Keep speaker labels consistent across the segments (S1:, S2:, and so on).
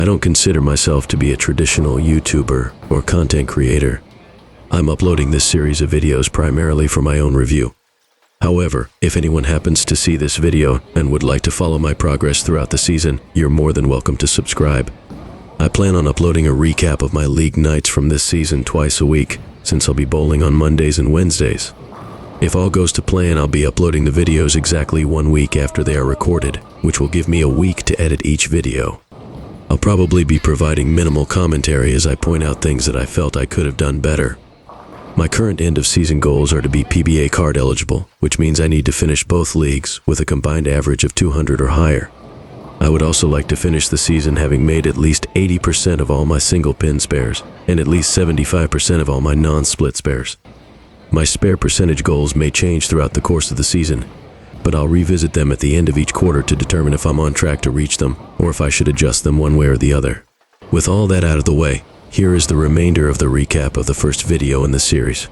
S1: don't consider myself to be a traditional YouTuber or content creator. I'm uploading this series of videos primarily for my own review. However, if anyone happens to see this video and would like to follow my progress throughout the season, you're more than welcome to subscribe. I plan on uploading a recap of my league nights from this season twice a week, since I'll be bowling on Mondays and Wednesdays. If all goes to plan, I'll be uploading the videos exactly 1 week after they are recorded, which will give me a week to edit each video. I'll probably be providing minimal commentary as I point out things that I felt I could have done better. My current end of season goals are to be PBA card eligible, which means I need to finish both leagues with a combined average of 200 or higher. I would also like to finish the season having made at least 80% of all my single pin spares and at least 75% of all my non-split spares. My spare percentage goals may change throughout the course of the season, but I'll revisit them at the end of each quarter to determine if I'm on track to reach them or if I should adjust them one way or the other. With all that out of the way, here is the remainder of the recap of the first video in the series.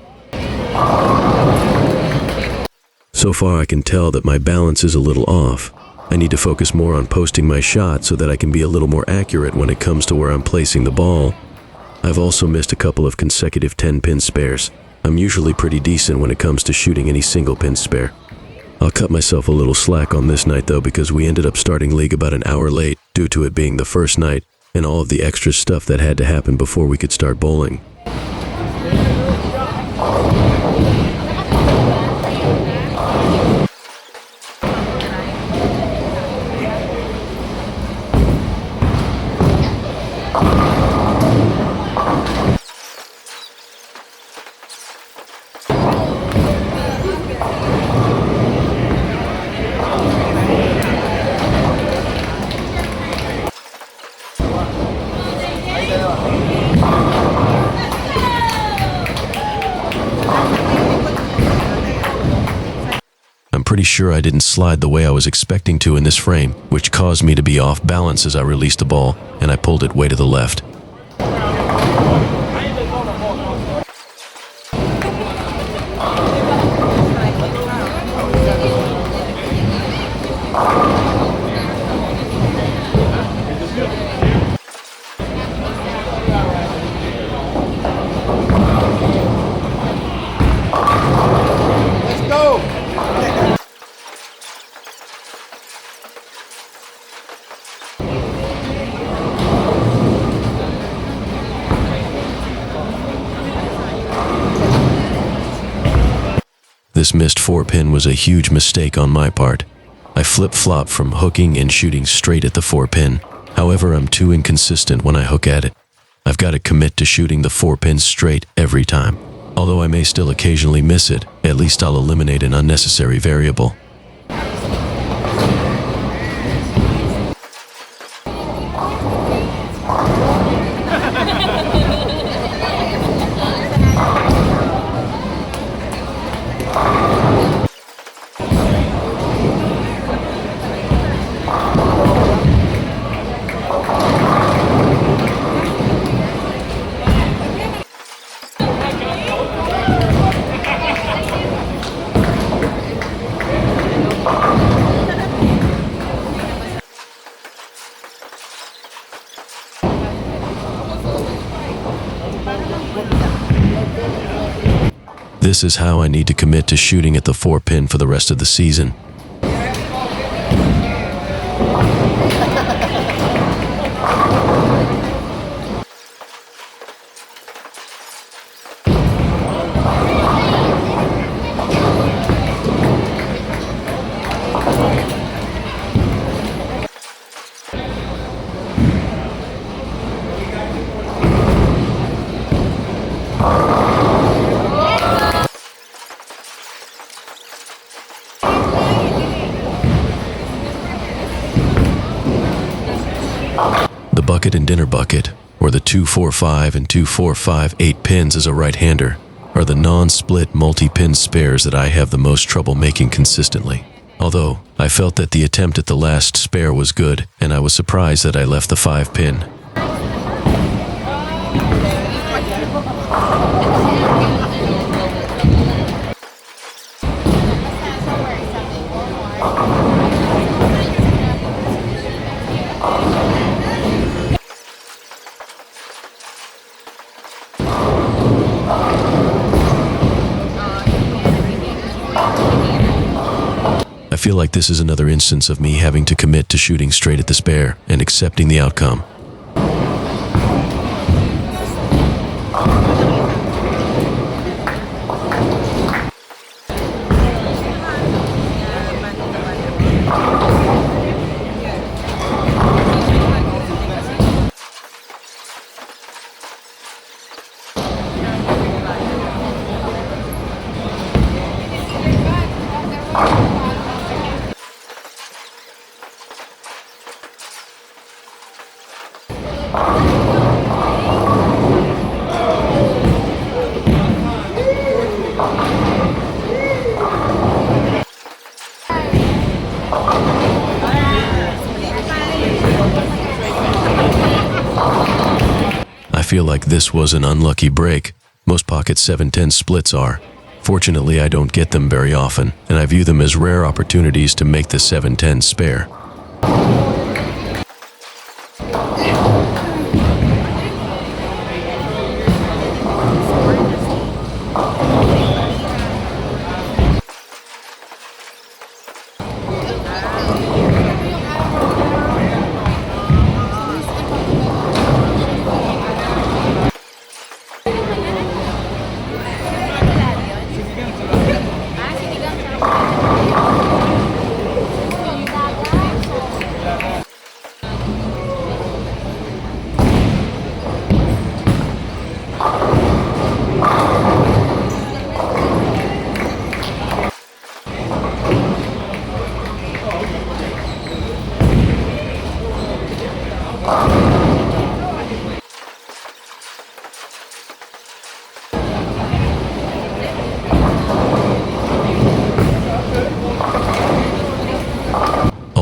S1: So far I can tell that my balance is a little off. I need to focus more on posting my shot so that I can be a little more accurate when it comes to where I'm placing the ball. I've also missed a couple of consecutive 10-pin spares. I'm usually pretty decent when it comes to shooting any single pin spare. I'll cut myself a little slack on this night though, because we ended up starting league about an hour late due to it being the first night and all of the extra stuff that had to happen before we could start bowling. Pretty sure I didn't slide the way I was expecting to in this frame, which caused me to be off balance as I released the ball, and I pulled it way to the left. This missed 4-pin was a huge mistake on my part. I flip-flop from hooking and shooting straight at the 4-pin. However, I'm too inconsistent when I hook at it. I've got to commit to shooting the 4-pin straight every time. Although I may still occasionally miss it, at least I'll eliminate an unnecessary variable. This is how I need to commit to shooting at the 4-pin for the rest of the season. The bucket and dinner bucket, or the 2-4-5 and 2-4-5 8-pins as a right-hander, are the non-split multi-pin spares that I have the most trouble making consistently. Although, I felt that the attempt at the last spare was good, and I was surprised that I left the 5-pin. feel like this is another instance of me having to commit to shooting straight at the spare and accepting the outcome. I feel like this was an unlucky break. Most pocket 710 splits are. Fortunately, I don't get them very often, and I view them as rare opportunities to make the 710 spare.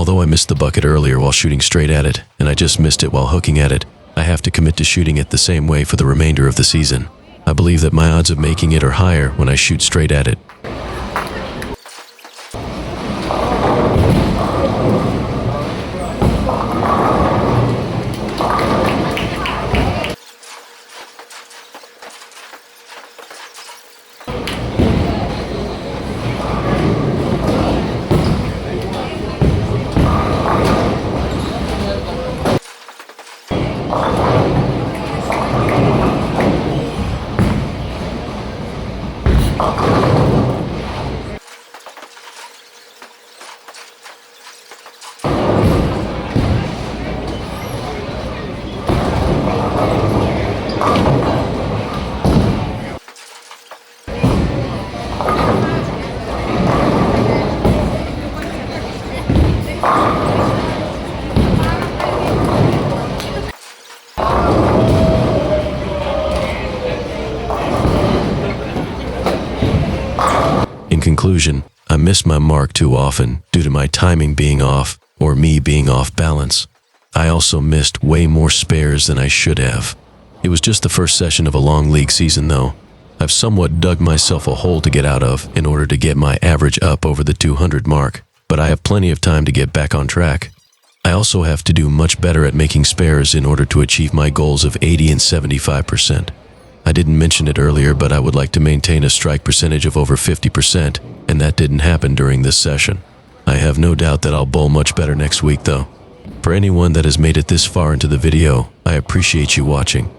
S1: Although I missed the bucket earlier while shooting straight at it, and I just missed it while hooking at it, I have to commit to shooting it the same way for the remainder of the season. I believe that my odds of making it are higher when I shoot straight at it. In conclusion, I missed my mark too often due to my timing being off or me being off balance. I also missed way more spares than I should have. It was just the first session of a long league season though. I've somewhat dug myself a hole to get out of in order to get my average up over the 200 mark, but I have plenty of time to get back on track. I also have to do much better at making spares in order to achieve my goals of 80 and 75%. I didn't mention it earlier, but I would like to maintain a strike percentage of over 50%, and that didn't happen during this session. I have no doubt that I'll bowl much better next week though. For anyone that has made it this far into the video, I appreciate you watching.